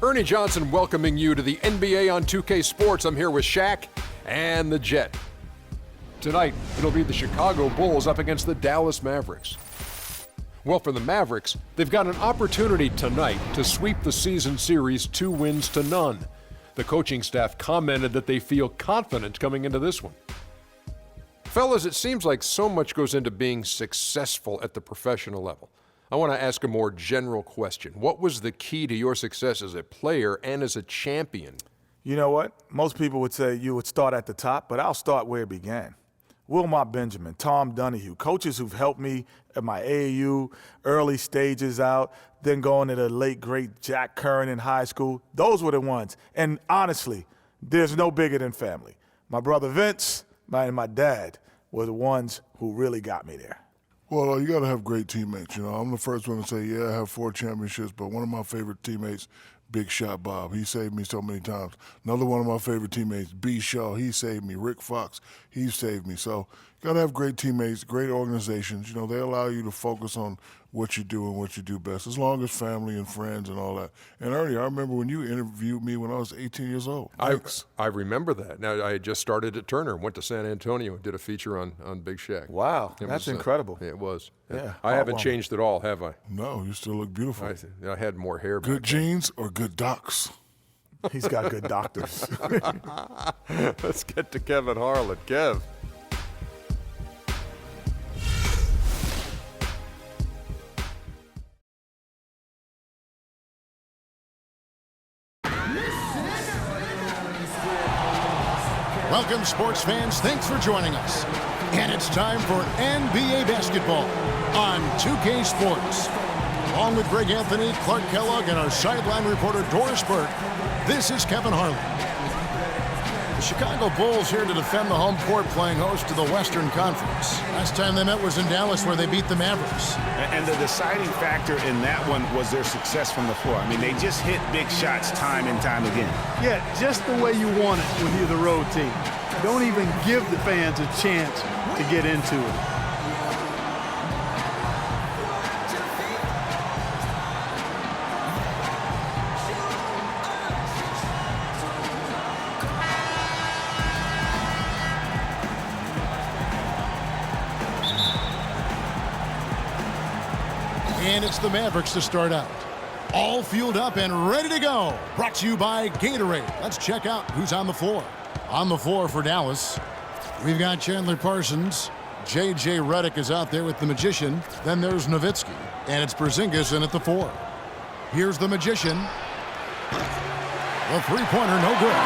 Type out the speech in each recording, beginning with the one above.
Ernie Johnson welcoming you to the NBA on 2K Sports. I'm here with Shaq and the Jet. Tonight, it'll be the Chicago Bulls up against the Dallas Mavericks. Well, for the Mavericks, they've got an opportunity tonight to sweep the season series 2-0. The coaching staff commented that they feel confident coming into this one. Fellas, it seems like so much goes into being successful at the professional level. I want to ask a more general question. What was the key to your success as a player and as a champion? You know what? Most people would say you would start at the top, but I'll start where it began. Wilmot Benjamin, Tom Donahue, coaches who've helped me at my AAU, early stages out, then going to the late, great Jack Curran in high school. Those were the ones. And honestly, there's no bigger than family. My brother Vince and my dad were the ones who really got me there. Well, you got to have great teammates. You know, I'm the first one to say, yeah, I have 4 championships, but one of my favorite teammates, Big Shot Bob, he saved me so many times. Another one of my favorite teammates, B. Shaw, he saved me. Rick Fox, he saved me. So you got to have great teammates, great organizations. You know, they allow you to focus on what you do and what you do best, as long as family and friends and all that. And Ernie, I remember when you interviewed me when I was 18 years old. I remember that. Now, I had just started at Turner, went to San Antonio, did a feature on Big Shaq. Wow, that's incredible. It was. Yeah. I haven't changed at all, have I? No, you still look beautiful. I had more hair back Good genes or good docs? He's got good doctors. Let's get to Kevin Harlan. Kev. Welcome, sports fans. Thanks for joining us. And it's time for NBA basketball on 2K Sports. Along with Greg Anthony, Clark Kellogg, and our sideline reporter Doris Burke, this is Kevin Harlan. The Chicago Bulls here to defend the home court, playing host to the Western Conference. Last time they met was in Dallas, where they beat the Mavericks. And the deciding factor in that one was their success from the floor. I mean, they just hit big shots time and time again. Yeah, just the way you want it when you're the road team. Don't even give the fans a chance to get into it. And it's the Mavericks to start out. All fueled up and ready to go. Brought to you by Gatorade. Let's check out who's on the floor. On the floor for Dallas, we've got Chandler Parsons. J.J. Redick is out there with the Magician. Then there's Nowitzki. And it's Porzingis in at the 4. Here's the Magician. The three-pointer, no good.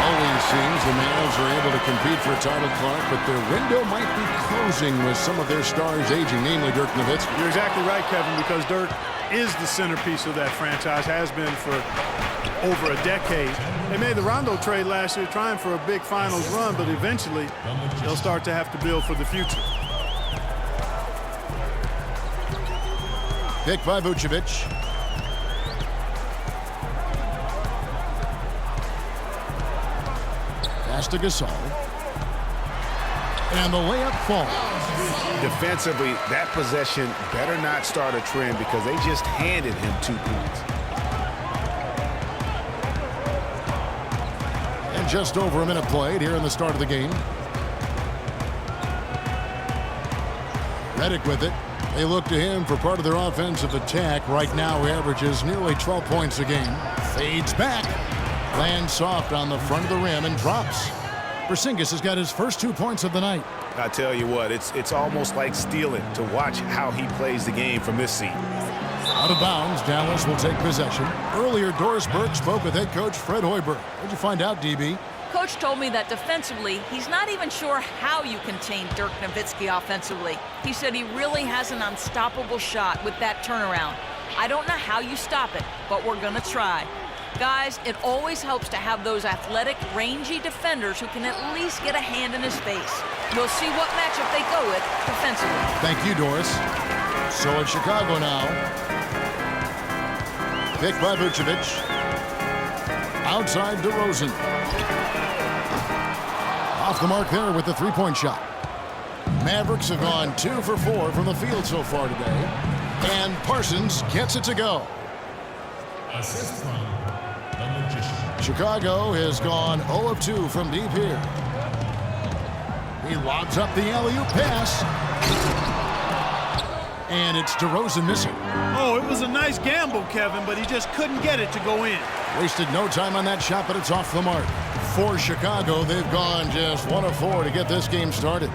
Always seems the Mavs are able to compete for a title, Clark, but their window might be closing with some of their stars aging, namely Dirk Nowitzki. You're exactly right, Kevin, because Dirk is the centerpiece of that franchise, has been for over a decade. They made the Rondo trade last year trying for a big finals run, but eventually they'll start to have to build for the future. Pick by Vucevic. Pass to Gasol. And the layup falls. Defensively, that possession better not start a trend because they just handed him 2 points. And just over a minute played here in the start of the game. Redick with it. They look to him for part of their offensive attack. Right now, he averages nearly 12 points a game. Fades back. Lands soft on the front of the rim and drops. Porzingis has got his first 2 points of the night. I tell you what, it's almost like stealing to watch how he plays the game from this seat. Out of bounds, Dallas will take possession. Earlier, Doris Burke spoke with head coach Fred Hoiberg. What'd you find out, DB? Coach told me that defensively, he's not even sure how you contain Dirk Nowitzki offensively. He said he really has an unstoppable shot with that turnaround. I don't know how you stop it, but we're gonna try. Guys, it always helps to have those athletic, rangy defenders who can at least get a hand in his face. We'll see what matchup they go with defensively. Thank you, Doris. So it's Chicago now. Pick by Vucevic. Outside DeRozan. Off the mark there with the three-point shot. Mavericks have gone 2 for 4 from the field so far today. And Parsons gets it to go. Assist from the Magician. Chicago has gone 0 of 2 from deep here. He lobs up the alley-oop pass. And it's DeRozan missing. Oh, it was a nice gamble, Kevin, but he just couldn't get it to go in. Wasted no time on that shot, but it's off the mark. For Chicago, they've gone just 1 of 4 to get this game started.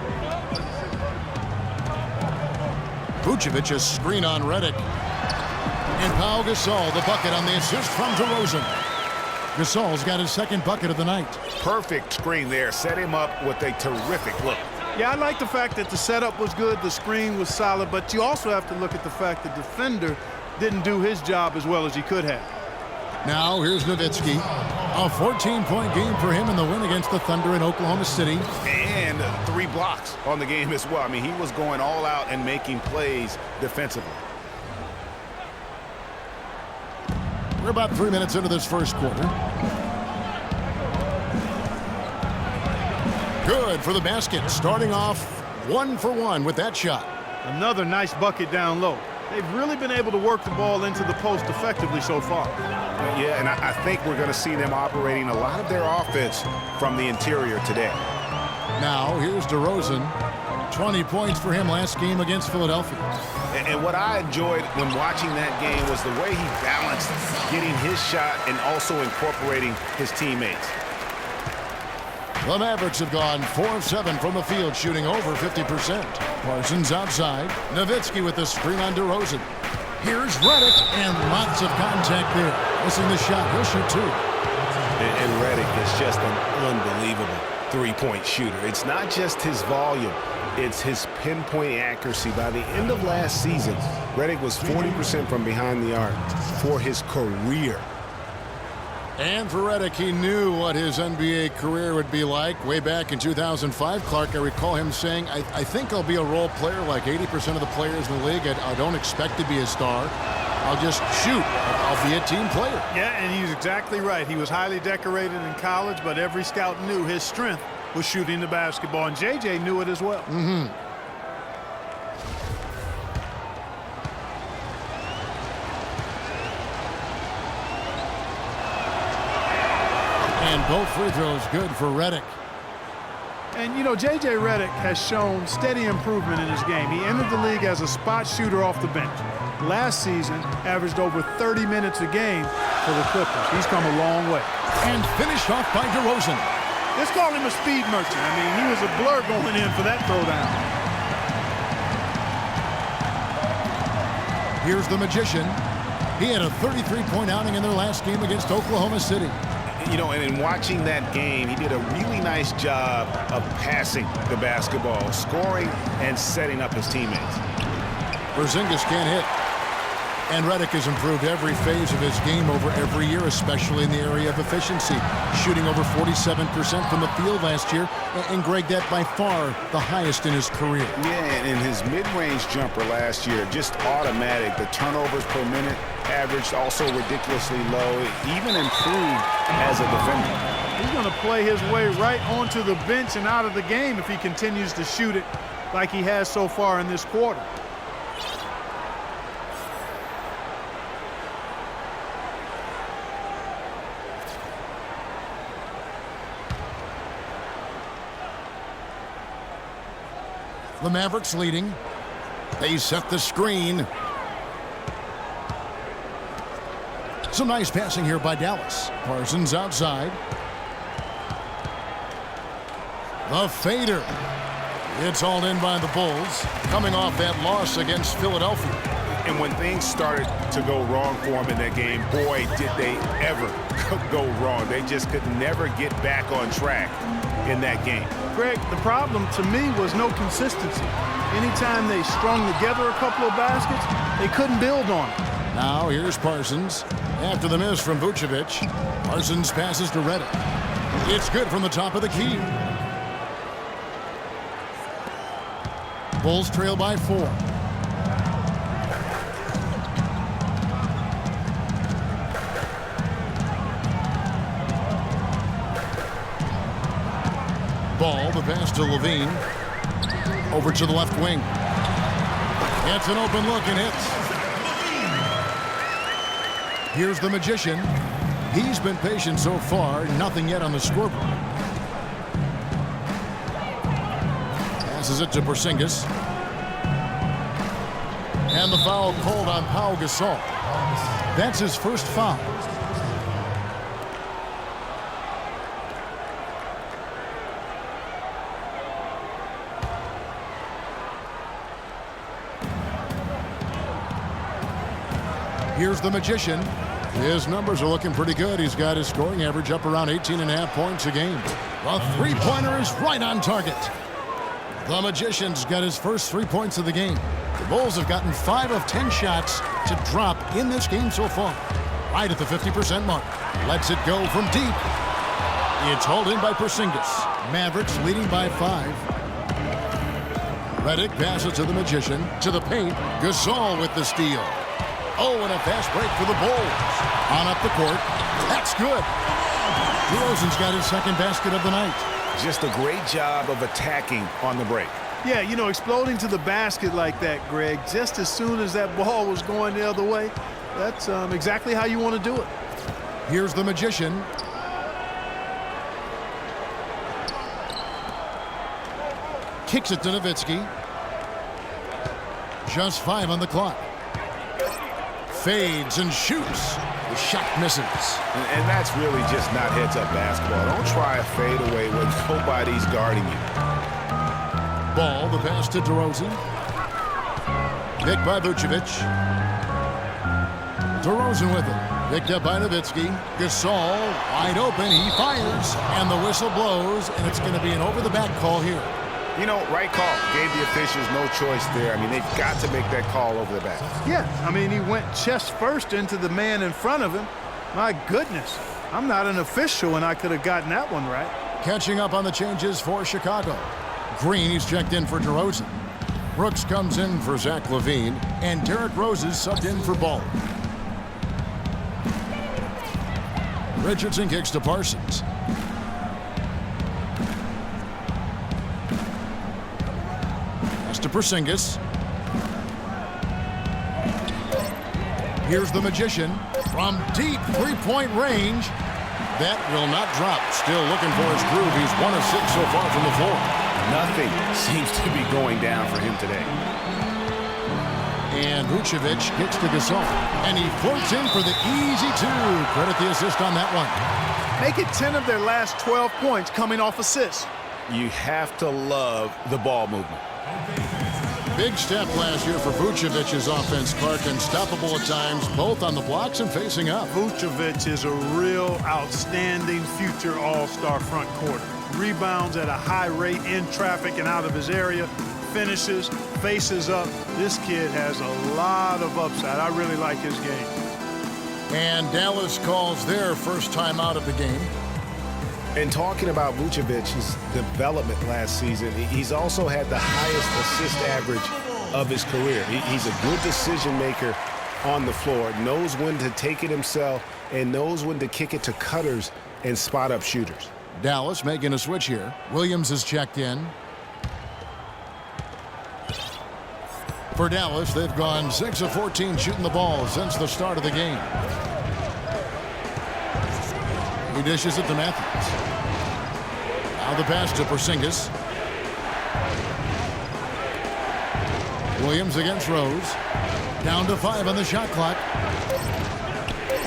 Vucevic, a screen on Redick. And Pau Gasol, the bucket on the assist from DeRozan. Gasol's got his second bucket of the night. Perfect screen there. Set him up with a terrific look. Yeah, I like the fact that the setup was good, the screen was solid, but you also have to look at the fact the defender didn't do his job as well as he could have. Now here's Nowitzki. A 14-point game for him in the win against the Thunder in Oklahoma City. And 3 blocks on the game as well. I mean, he was going all out and making plays defensively. We're about 3 minutes into this first quarter. Good for the basket. Starting off 1 for 1 with that shot. Another nice bucket down low. They've really been able to work the ball into the post effectively so far. Yeah, and I think we're going to see them operating a lot of their offense from the interior today. Now here's DeRozan. 20 points for him last game against Philadelphia. And what I enjoyed when watching that game was the way he balanced getting his shot and also incorporating his teammates. The Mavericks have gone 4 of 7 from the field, shooting over 50%. Parsons outside. Nowitzki with the screen on DeRozan. Here's Redick, and lots of contact there. Missing the shot. He'll shoot 2. And Redick is just an unbelievable three-point shooter. It's not just his volume. It's his pinpoint accuracy. By the end of last season, Redick was 40% from behind the arc for his career. And for Redick, he knew what his NBA career would be like. Way back in 2005, Clark, I recall him saying, I think I'll be a role player like 80% of the players in the league. I don't expect to be a star. I'll just shoot. I'll be a team player. Yeah, and he's exactly right. He was highly decorated in college, but every scout knew his strength was shooting the basketball, and JJ knew it as well. And both free throws good for Redick. And, you know, J.J. Redick has shown steady improvement in his game. He entered the league as a spot shooter off the bench. Last season, averaged over 30 minutes a game for the Clippers. He's come a long way. And finished off by DeRozan. Let's call him a speed merchant. I mean, he was a blur going in for that throwdown. Here's the Magician. He had a 33-point outing in their last game against Oklahoma City. You know, and in watching that game, he did a really nice job of passing the basketball, scoring, and setting up his teammates. Porzingis can't hit. And Redick has improved every phase of his game over every year, especially in the area of efficiency. Shooting over 47% from the field last year. And Greg, that by far the highest in his career. Yeah, and his mid-range jumper last year, just automatic. The turnovers per minute averaged also ridiculously low, even improved as a defender. He's going to play his way right onto the bench and out of the game if he continues to shoot it like he has so far in this quarter. The Mavericks leading. They set the screen. Some nice passing here by Dallas. Parsons outside. The fader. It's hauled in by the Bulls, coming off that loss against Philadelphia. And when things started to go wrong for him in that game, boy, did they ever go wrong. They just could never get back on track in that game. Greg, the problem to me was no consistency. Anytime they strung together a couple of baskets, they couldn't build on it. Now here's Parsons. After the miss from Vucevic, Parsons passes to Redick. It's good from the top of the key. Bulls trail by 4. Ball, the pass to Levine. Over to the left wing. Gets an open look and hits. Here's the Magician. He's been patient so far. Nothing yet on the scoreboard. Passes it to Porzingis. And the foul called on Pau Gasol. That's his first foul. Here's the Magician. His numbers are looking pretty good. He's got his scoring average up around 18.5 points a game. The three-pointer is right on target. The Magician's got his first 3 points of the game. The Bulls have gotten 5 of 10 shots to drop in this game so far. Right at the 50% mark. Lets it go from deep. It's hauled in by Porzingis. Mavericks leading by 5. Redick passes to the Magician. To the paint. Gasol with the steal. Oh, and a fast break for the Bulls. On up the court. That's good. DeRozan's got his second basket of the night. Just a great job of attacking on the break. Yeah, you know, exploding to the basket like that, Greg, just as soon as that ball was going the other way, that's exactly how you want to do it. Here's the Magician. Kicks it to Nowitzki. Just 5 on the clock. Fades and shoots. The shot misses. And that's really just not heads-up basketball. Don't try a fadeaway when nobody's guarding you. Ball, the pass to DeRozan. Picked by Vucevic. DeRozan with it. Picked up by Nowitzki. Gasol wide open. He fires. And the whistle blows. And it's going to be an over-the-back call here. You know, right call. Gave the officials no choice there. I mean, they've got to make that call over the back. Yeah, I mean, he went chest first into the man in front of him. My goodness, I'm not an official, and I could have gotten that one right. Catching up on the changes for Chicago. Green, he's checked in for DeRozan. Brooks comes in for Zach LaVine, and Derrick Rose is subbed in for Ball. Richardson kicks to Parsons. To Porzingis. Here's the Magician from deep three-point range. That will not drop. Still looking for his groove. He's 1 of 6 so far from the floor. Nothing seems to be going down for him today. And Vucevic kicks to Gasol. And he floats in for the easy 2. Credit the assist on that one. Make it 10 of their last 12 points coming off assists. You have to love the ball movement. Big step last year for Vucevic's offense, Clark. Unstoppable at times, both on the blocks and facing up. Vucevic is a real outstanding future all-star front courter. Rebounds at a high rate in traffic and out of his area. Finishes, faces up. This kid has a lot of upside. I really like his game. And Dallas calls their first time out of the game. And talking about Vucevic's development last season, he's also had the highest assist average of his career. He's a good decision maker on the floor, knows when to take it himself, and knows when to kick it to cutters and spot up shooters. Dallas making a switch here. Williams has checked in. For Dallas, they've gone 6 of 14 shooting the ball since the start of the game. He dishes it to Matthews. Now the pass to Porzingis. Williams against Rose. Down to 5 on the shot clock.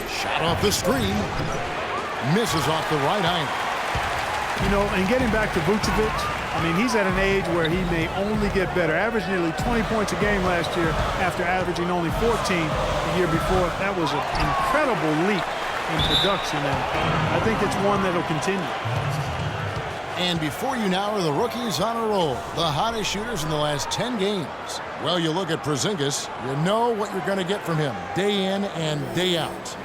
Shot off the screen. Misses off the right iron. You know, and getting back to Vucevic, I mean, he's at an age where he may only get better. Averaged nearly 20 points a game last year after averaging only 14 the year before. That was an incredible leap in production, and I think it's one that'll continue. And before you now are the rookies on a roll, the hottest shooters in the last 10 games. Well, you look at Porzingis, you know what you're going to get from him day in and day out.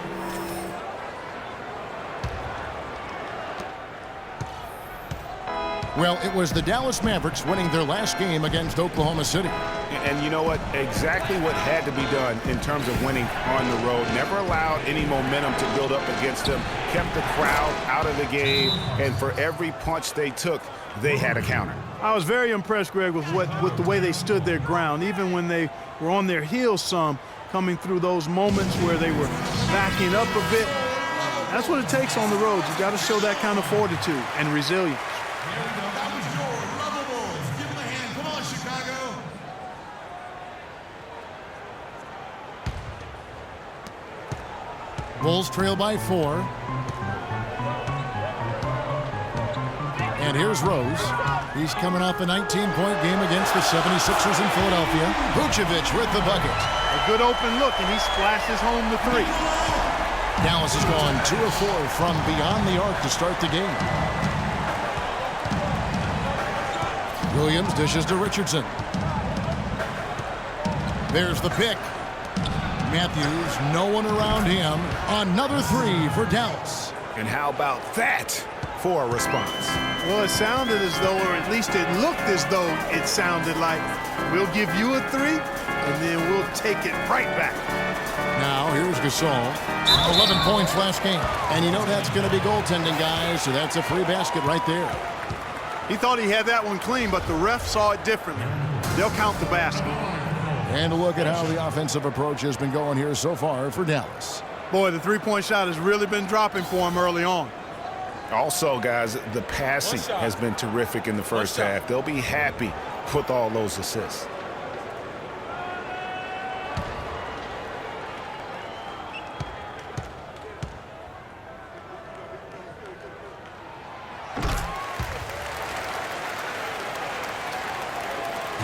Well, it was the Dallas Mavericks winning their last game against Oklahoma City. And you know what? Exactly what had to be done in terms of winning on the road. Never allowed any momentum to build up against them. Kept the crowd out of the game. And for every punch they took, they had a counter. I was very impressed, Greg, with the way they stood their ground. Even when they were on their heels some, coming through those moments where they were backing up a bit. That's what it takes on the road. You got to show that kind of fortitude and resilience. That was your level Bulls. Give them a hand. Come on, Chicago. Bulls trail by 4. And here's Rose. He's coming off a 19-point game against the 76ers in Philadelphia. Vucevic with the bucket. A good open look, and he splashes home the 3. Dallas has gone 2 of 4 from beyond the arc to start the game. Williams dishes to Richardson. There's the pick. Matthews, no one around him. Another 3 for Dallas. And how about that for a response? Well, it sounded as though, or at least it looked as though it sounded like, we'll give you a 3, and then we'll take it right back. Now, here's Gasol. 11 points last game. And you know that's going to be goaltending, guys, so that's a free basket right there. He thought he had that one clean, but the ref saw it differently. They'll count the basket. And a look at how the offensive approach has been going here so far for Dallas. Boy, the three-point shot has really been dropping for him early on. Also, guys, the passing has been terrific in the first half. They'll be happy with all those assists.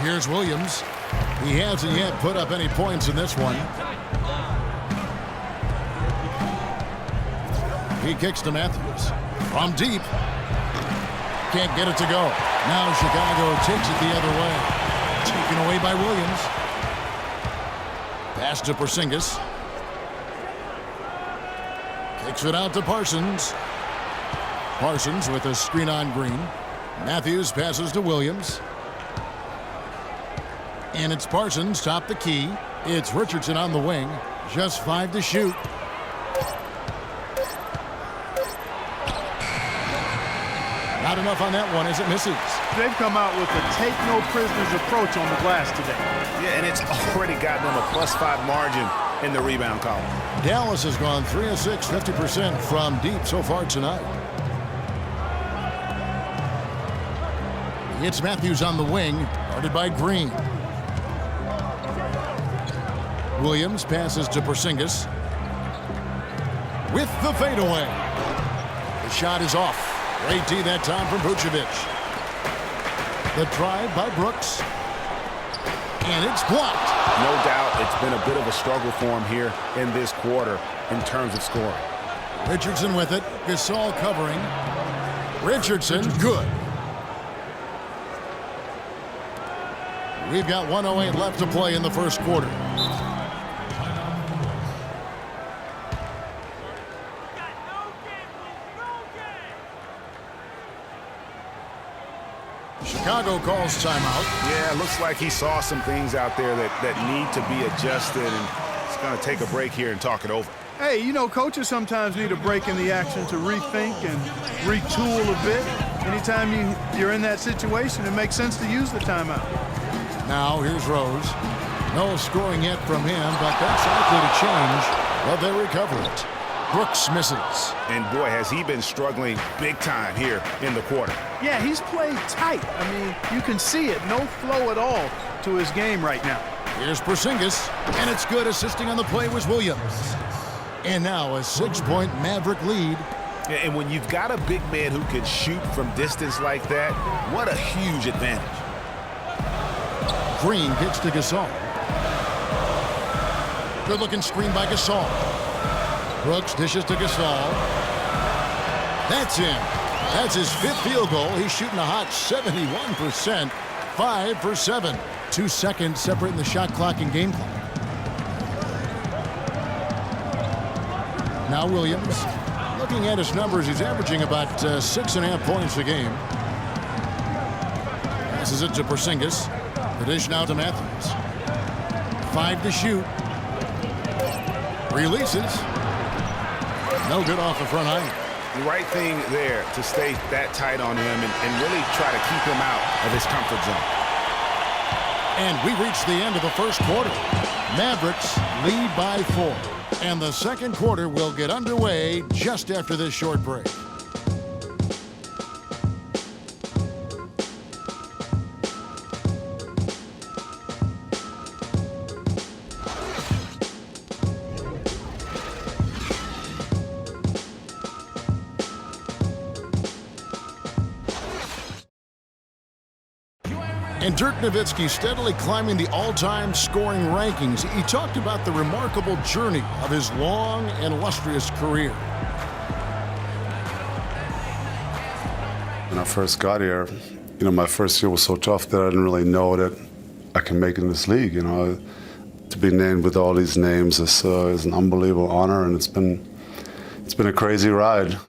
Here's Williams. He hasn't yet put up any points in this one. He kicks to Matthews. From deep. Can't get it to go. Now Chicago takes it the other way. Taken away by Williams. Pass to Porzingis. Kicks it out to Parsons. Parsons with a screen on Green. Matthews passes to Williams. And it's Parsons top the key. It's Richardson on the wing. Just 5 to shoot. Not enough on that one as it misses. They've come out with a take-no-prisoners approach on the glass today. Yeah, and it's already gotten them a +5 margin in the rebound column. Dallas has gone 3 of 6, 50% from deep so far tonight. It's Matthews on the wing, guarded by Green. Williams passes to Porzingis. With the fadeaway. The shot is off. Great D that time from Vucevic. The drive by Brooks. And it's blocked. No doubt it's been a bit of a struggle for him here in this quarter in terms of scoring. Richardson with it. Gasol covering. Richardson, good. We've got 1:08 left to play in the first quarter. Chicago calls timeout. Yeah, it looks like he saw some things out there that need to be adjusted, and it's going to take a break here and talk it over. Hey, you know, coaches sometimes need a break in the action to rethink and retool a bit. Anytime you're in that situation, it makes sense to use the timeout. Now here's Rose. No scoring yet from him, but that's likely to change. But they recover it. Brooks misses. And boy, has he been struggling big time here in the quarter. Yeah, he's played tight. I mean, you can see it. No flow at all to his game right now. Here's Porzingis, and it's good. Assisting on the play was Williams. And now a 6-point Maverick lead. Yeah, and when you've got a big man who can shoot from distance like that, what a huge advantage. Green kicks to Gasol. Good-looking screen by Gasol. Brooks dishes to Gasol. That's in. That's his 5th field goal. He's shooting a hot 71%. 5 for 7. 2 seconds separating the shot clock and game clock. Now Williams. Looking at his numbers, he's averaging about 6.5 points a game. Passes it to Porzingis. The dish now to Matthews. 5 to shoot. Releases. No good off the front iron. The right thing there to stay that tight on him and really try to keep him out of his comfort zone. And we reach the end of the first quarter. Mavericks lead by 4. And the second quarter will get underway just after this short break. And Dirk Nowitzki steadily climbing the all-time scoring rankings. He talked about the remarkable journey of his long and illustrious career. When I first got here, my first year was so tough that I didn't really know that I can make it in this league. To be named with all these names is an unbelievable honor, and it's been a crazy ride.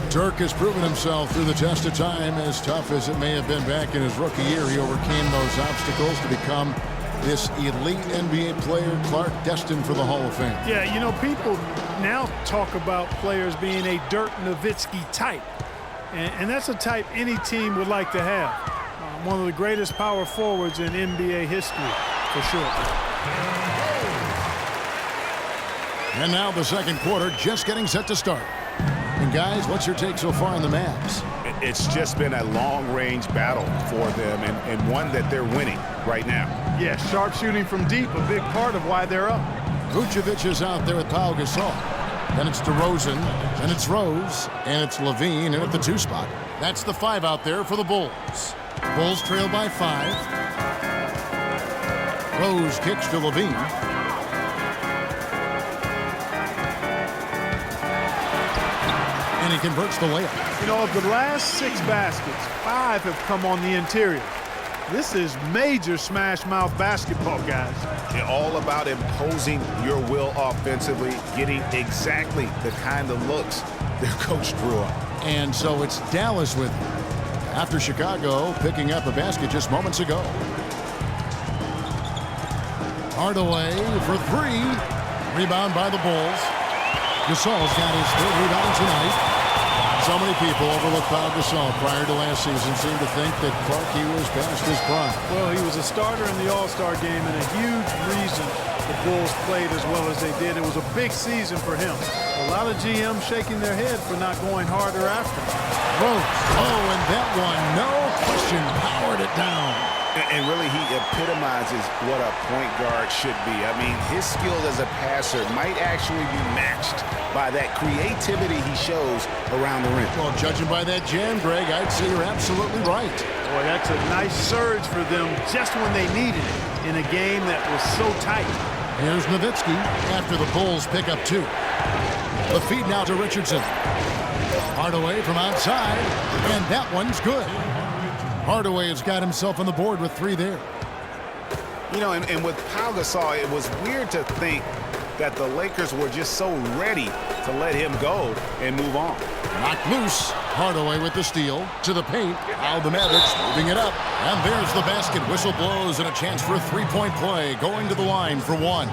Dirk has proven himself through the test of time. As tough as it may have been back in his rookie year, he overcame those obstacles to become this elite NBA player, Clark, destined for the Hall of Fame. Yeah, people now talk about players being a Dirk Nowitzki type. And that's a type any team would like to have. One of the greatest power forwards in NBA history, for sure. And now the second quarter just getting set to start. And guys, what's your take so far on the Mavs? It's just been a long-range battle for them and one that they're winning right now. Yeah, sharp shooting from deep, a big part of why they're up. Vucevic is out there with Pau Gasol. Then it's DeRozan, and it's Rose, and it's Levine in at the 2 spot. That's the 5 out there for the Bulls. Bulls trail by 5. Rose kicks to Levine. And he converts the layup. Of the last 6 baskets, 5 have come on the interior. This is major smash mouth basketball, guys. All about imposing your will offensively, getting exactly the kind of looks their coach drew up. And so it's Dallas with him. After Chicago picking up a basket just moments ago. Hardaway for 3. Rebound by the Bulls. Gasol's got his 3rd rebound tonight. So many people overlook Pau Gasol prior to last season, seem to think that Clark was past his prime. Well, he was a starter in the All-Star game and a huge reason the Bulls played as well as they did. It was a big season for him. A lot of GMs shaking their head for not going harder after him. Rose. Oh, and that one, no question, powered it down. And really, he epitomizes what a point guard should be. I mean, his skill as a passer might actually be matched by that creativity he shows around the rim. Well, judging by that jam, Greg, I'd say you're absolutely right. Boy, that's a nice surge for them just when they needed it in a game that was so tight. Here's Nowitzki after the Bulls pick up 2. The feed now to Richardson. Hardaway from outside, and that one's good. Hardaway has got himself on the board with 3 there. And with Pau Gasol, it was weird to think that the Lakers were just so ready to let him go and move on. Knocked loose. Hardaway with the steal to the paint. Now the Mavericks moving it up. And there's the basket. Whistle blows and a chance for a 3-point play. Going to the line for 1.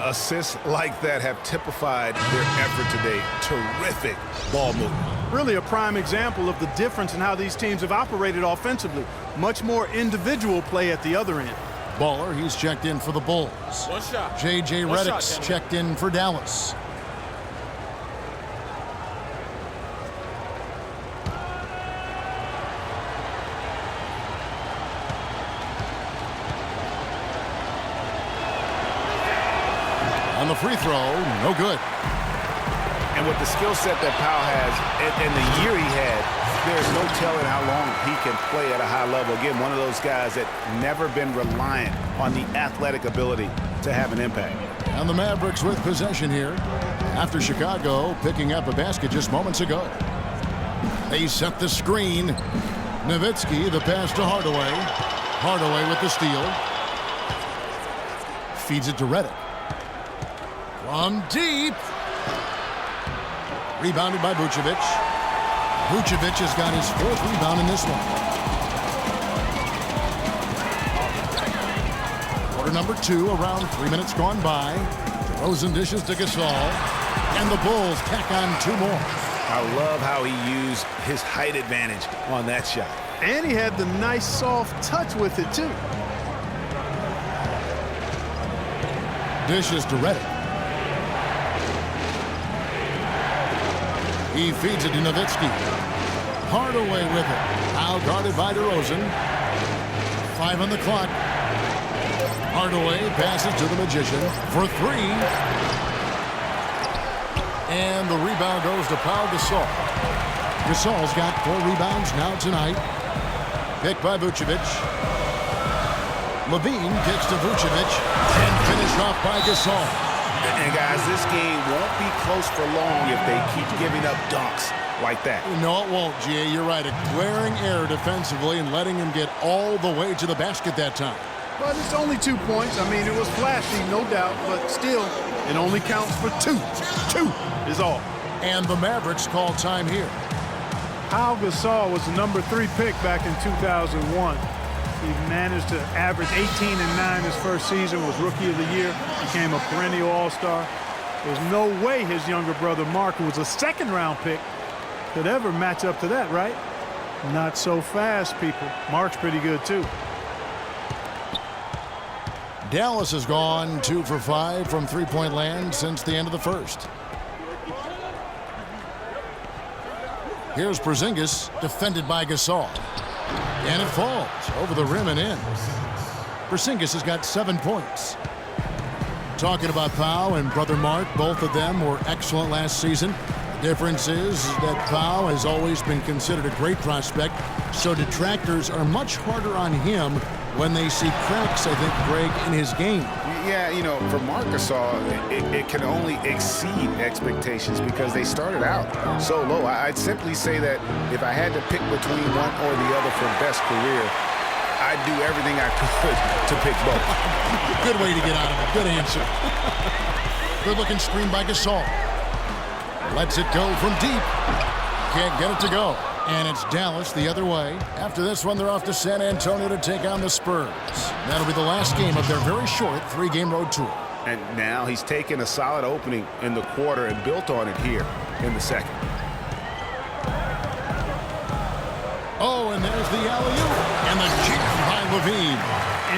Assists like that have typified their effort today. Terrific ball movement. Really a prime example of the difference in how these teams have operated offensively. Much more individual play at the other end. Baller, he's checked in for the Bulls. J.J. Redick's checked in for Dallas. On the free throw, no good. And with the skill set that Pau has and the year he had, there's no telling how long he can play at a high level. Again, one of those guys that never been reliant on the athletic ability to have an impact. And the Mavericks with possession here after Chicago picking up a basket just moments ago. They set the screen. Nowitzki, the pass to Hardaway. Hardaway with the steal. Feeds it to Redick. From deep. Rebounded by Vucevic. Vucevic has got his 4th rebound in this one. Quarter number 2, around 3 minutes gone by. DeRozan dishes to Gasol. And the Bulls tack on 2 more. I love how he used his height advantage on that shot. And he had the nice soft touch with it, too. Dishes to Reddick. He feeds it to Nowitzki. Hardaway with it. Now guarded by DeRozan. 5 on the clock. Hardaway passes to the Magician for 3. And the rebound goes to Pau Gasol. Gasol's got 4 rebounds now tonight. Picked by Vucevic. Levine kicks to Vucevic and finished off by Gasol. And guys, this game won't be close for long if they keep giving up dunks like that. No, it won't, G.A. You're right. A glaring error defensively and letting him get all the way to the basket that time. But it's only 2 points. I mean, it was flashy, no doubt, but still, it only counts for 2. 2 is all. And the Mavericks call time here. Pau Gasol was the number 3 pick back in 2001. He managed to average 18 and 9 his first season, was Rookie of the Year, became a perennial All-Star. There's no way his younger brother Mark, who was a second-round pick, could ever match up to that, right? Not so fast, people. Mark's pretty good, too. Dallas has gone 2 for 5 from three-point land since the end of the first. Here's Porzingis, defended by Gasol. And it falls over the rim and in. Porzingis has got 7 points. Talking about Pau and brother Mark, both of them were excellent last season. The difference is that Pau has always been considered a great prospect, so detractors are much harder on him when they see cracks, I think, Greg, in his game. Yeah, you know, for Marc Gasol, it can only exceed expectations because they started out so low. I'd simply say that if I had to pick between one or the other for best career, I'd do everything I could to pick both. Good way to get out of it. Good answer. Good-looking screen by Gasol. Lets it go from deep. Can't get it to go. And it's Dallas the other way. After this one, they're off to San Antonio to take on the Spurs. That'll be the last game of their very short 3-game road tour. And now he's taken a solid opening in the quarter and built on it here in the second. Oh, and there's the alley-oop. And the jam by Levine.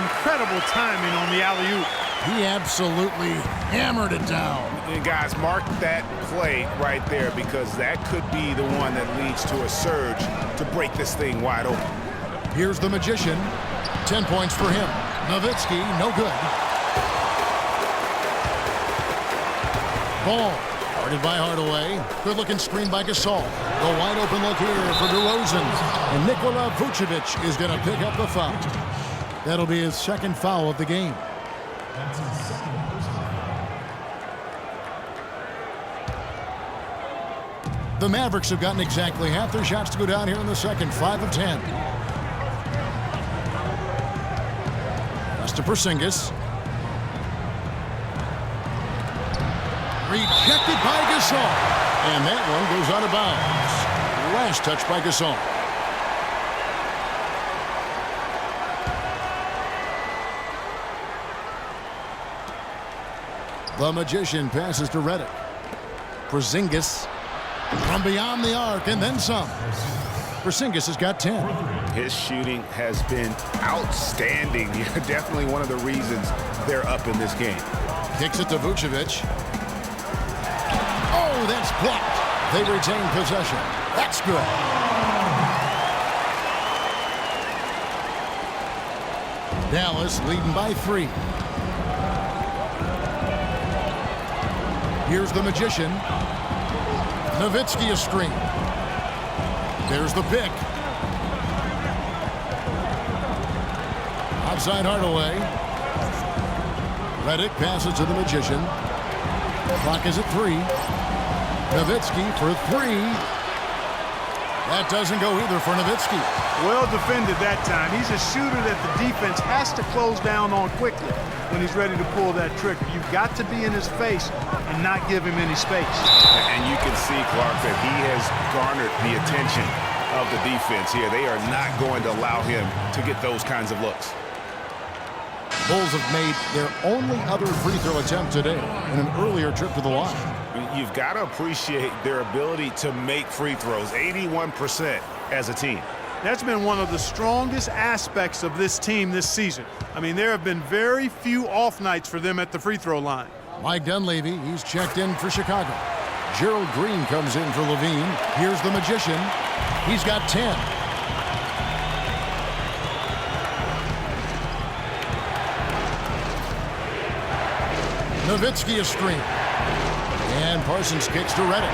Incredible timing on the alley-oop. He absolutely hammered it down. And guys, mark that play right there because that could be the one that leads to a surge to break this thing wide open. Here's the Magician. 10 points for him. Nowitzki, no good. Ball. Guarded by Hardaway. Good-looking screen by Gasol. The wide-open look here for DeRozan. And Nikola Vucevic is going to pick up the foul. That'll be his second foul of the game. The Mavericks have gotten exactly half their shots to go down here in the second. 5 of 10. That's to Porzingis. Rejected by Gasol. And that one goes out of bounds. Last touch by Gasol. The Magician passes to Reddick. Porzingis from beyond the arc and then some. Porzingis has got 10. His shooting has been outstanding. Definitely one of the reasons they're up in this game. Kicks it to Vucevic. Oh, that's blocked. They retain possession. That's good. Dallas leading by 3. Here's the Magician. Nowitzki a screen. There's the pick. Outside Hardaway. Reddick passes to the Magician. Clock is at 3. Nowitzki for 3. That doesn't go either for Nowitzki. Well defended that time. He's a shooter that the defense has to close down on quickly when he's ready to pull that trigger. You've got to be in his face and not give him any space. And you can see, Clark, that he has garnered the attention of the defense here. They are not going to allow him to get those kinds of looks. Bulls have made their only other free throw attempt today in an earlier trip to the line. You've got to appreciate their ability to make free throws, 81% as a team. That's been one of the strongest aspects of this team this season. I mean, there have been very few off nights for them at the free throw line. Mike Dunleavy, he's checked in for Chicago. Gerald Green comes in for Levine. Here's the Magician. He's got 10. Nowitzki a screen. And Parsons kicks to Redick.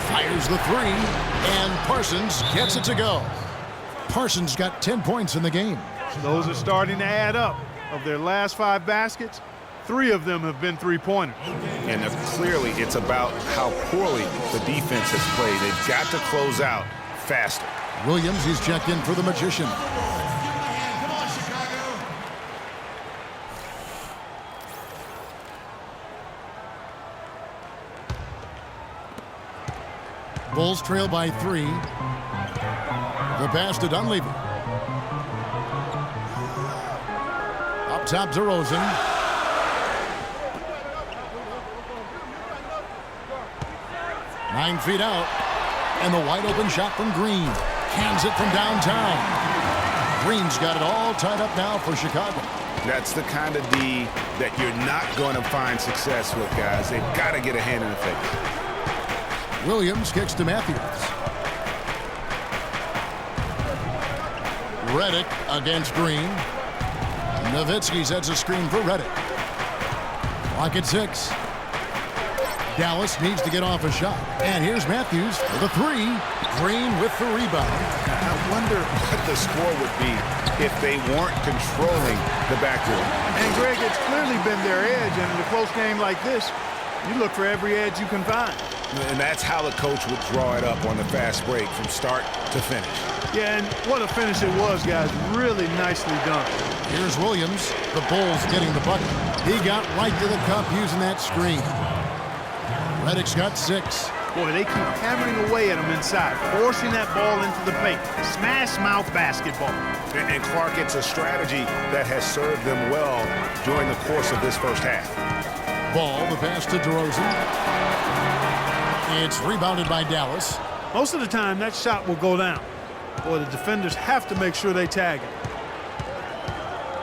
Fires the three, and Parsons gets it to go. Parsons got 10 points in the game. Those are starting to add up. Of their last 5 baskets, 3 of them have been three-pointers. And clearly it's about how poorly the defense has played. They've got to close out faster. Williams, he's checked in for the Magician. Bulls trail by 3. The pass to Dunleavy. Up top to Rosen. Nine feet out. And the wide open shot from Green. Cans it from downtown. Green's got it all tied up now for Chicago. That's the kind of D that you're not going to find success with, guys. They've got to get a hand in the face. Williams kicks to Matthews. Redick against Green. Nowitzki sets a screen for Redick. Clock at 6. Dallas needs to get off a shot. And here's Matthews for the 3. Green with the rebound. I wonder what the score would be if they weren't controlling the backcourt. And Greg, it's clearly been their edge, and in a close game like this, you look for every edge you can find. And that's how the coach would draw it up on the fast break from start to finish. Yeah, and what a finish it was, guys. Really nicely done. Here's Williams. The Bulls getting the bucket. He got right to the cup using that screen. Redick's got 6. Boy, they keep hammering away at him inside, forcing that ball into the paint. Smash mouth basketball. And Clark, it's a strategy that has served them well during the course of this first half. Ball, the pass to DeRozan. It's rebounded by Dallas. Most of the time, that shot will go down. Boy, the defenders have to make sure they tag it.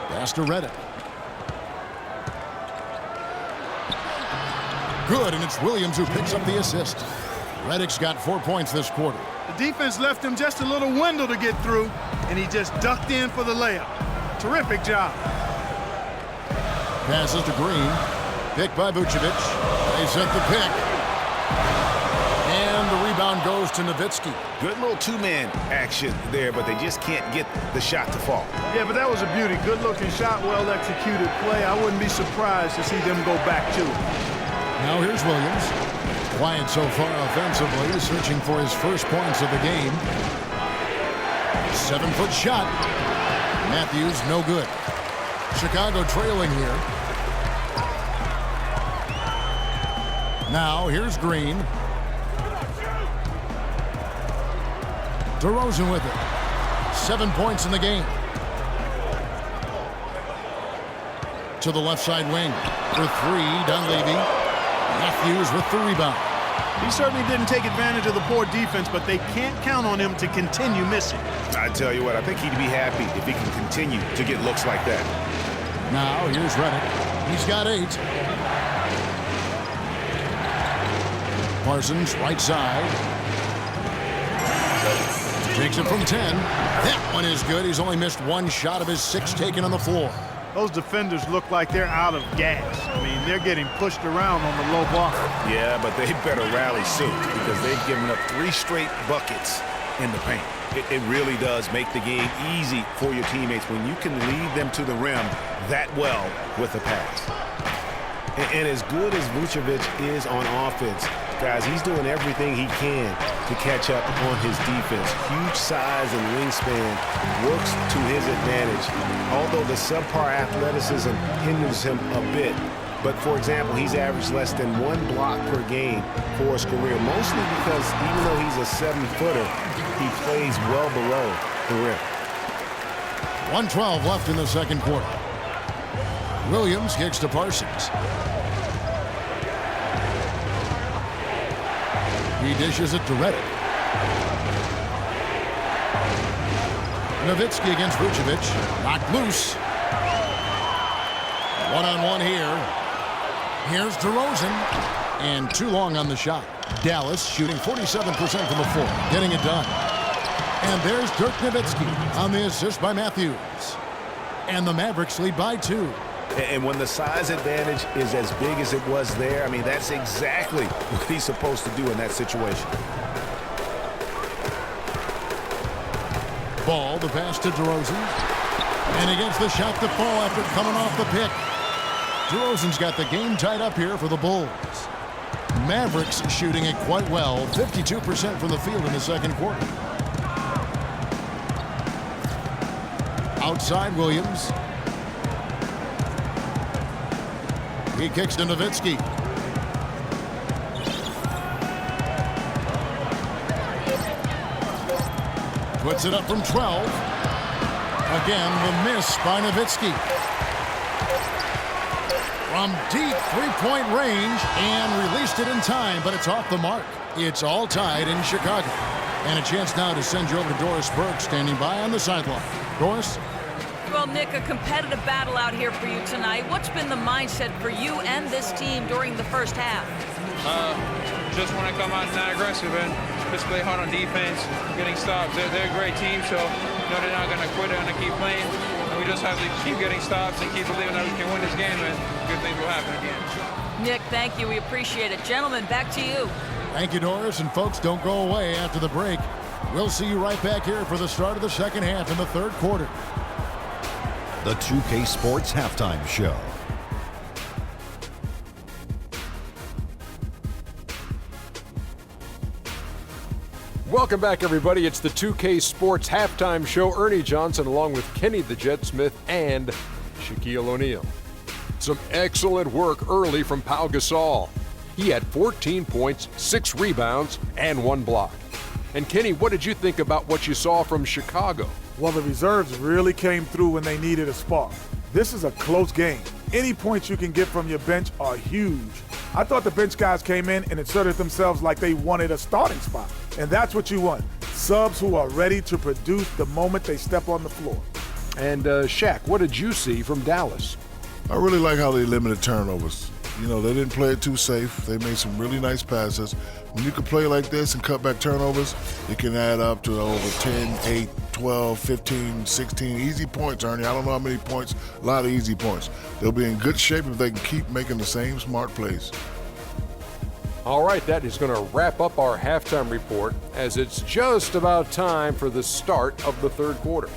Pass to Redick. Good, and it's Williams who picks up the assist. Redick's got 4 points this quarter. The defense left him just a little window to get through, and he just ducked in for the layup. Terrific job. Passes to Green. Pick by Vucevic. They set the pick. And the rebound goes to Nowitzki. Good little two-man action there, but they just can't get the shot to fall. Yeah, but that was a beauty. Good-looking shot, well-executed play. I wouldn't be surprised to see them go back to it. Now here's Williams. Quiet so far offensively, searching for his first points of the game. 7-foot shot. Matthews, no good. Chicago trailing here. Now here's Green. DeRozan with it. 7 points in the game. To the left side wing. For 3, Dunleavy. Matthews with the rebound. He certainly didn't take advantage of the poor defense, but they can't count on him to continue missing. I tell you what, I think he'd be happy if he can continue to get looks like that. Now here's Redick. He's got 8. Parsons, right side. Takes it from 10. That one is good. He's only missed 1 shot of his 6 taken on the floor. Those defenders look like they're out of gas. I mean, they're getting pushed around on the low block. Yeah, but they better rally soon because they've given up 3 straight buckets in the paint. It really does make the game easy for your teammates when you can lead them to the rim that well with a pass. And as good as Vucevic is on offense, guys, he's doing everything he can to catch up on his defense. Huge size and wingspan works to his advantage, although the subpar athleticism hinders him a bit. But, for example, he's averaged less than 1 block per game for his career, mostly because even though he's a 7-footer, he plays well below the rim. 1:12 left in the second quarter. Williams kicks to Parsons. He dishes it to Redick. Nowitzki against Vucevic. Knocked loose. One-on-one here. Here's DeRozan. And too long on the shot. Dallas shooting 47% from the floor. Getting it done. And there's Dirk Nowitzki on the assist by Matthews. And the Mavericks lead by 2. And when the size advantage is as big as it was there, I mean, that's exactly what he's supposed to do in that situation. Ball, the pass to DeRozan. And he gets the shot to fall after coming off the pick. DeRozan's got the game tied up here for the Bulls. Mavericks shooting it quite well, 52% from the field in the second quarter. Outside Williams. He kicks to Nowitzki. Puts it up from 12. Again, the miss by Nowitzki. From deep three-point range and released it in time, but it's off the mark. It's all tied in Chicago. And a chance now to send you over to Doris Burke, standing by on the sideline. Doris? Well, Nick, a competitive battle out here for you tonight. What's been the mindset for you and this team during the first half? Just want to come out not aggressive and just play hard on defense, getting stops. They're a great team, so they're not going to quit. They're going to keep playing. And we just have to keep getting stops and keep believing that we can win this game, and good things will happen again. Nick, thank you. We appreciate it. Gentlemen, back to you. Thank you, Doris. And folks, don't go away after the break. We'll see you right back here for the start of the second half in the third quarter. The 2K Sports Halftime Show. Welcome back, everybody. It's the 2K Sports Halftime Show. Ernie Johnson along with Kenny the Jet Smith and Shaquille O'Neal. Some excellent work early from Pau Gasol. He had 14 points, 6 rebounds, and 1 block. And Kenny, what did you think about what you saw from Chicago? Well, the reserves really came through when they needed a spark. This is a close game. Any points you can get from your bench are huge. I thought the bench guys came in and inserted themselves like they wanted a starting spot. And that's what you want. Subs who are ready to produce the moment they step on the floor. And Shaq, what did you see from Dallas? I really like how they limited turnovers. You know, they didn't play it too safe. They made some really nice passes. When you can play like this and cut back turnovers, it can add up to over 10, 8, 12, 15, 16 easy points, Ernie. I don't know how many points, a lot of easy points. They'll be in good shape if they can keep making the same smart plays. All right, that is going to wrap up our halftime report as it's just about time for the start of the third quarter.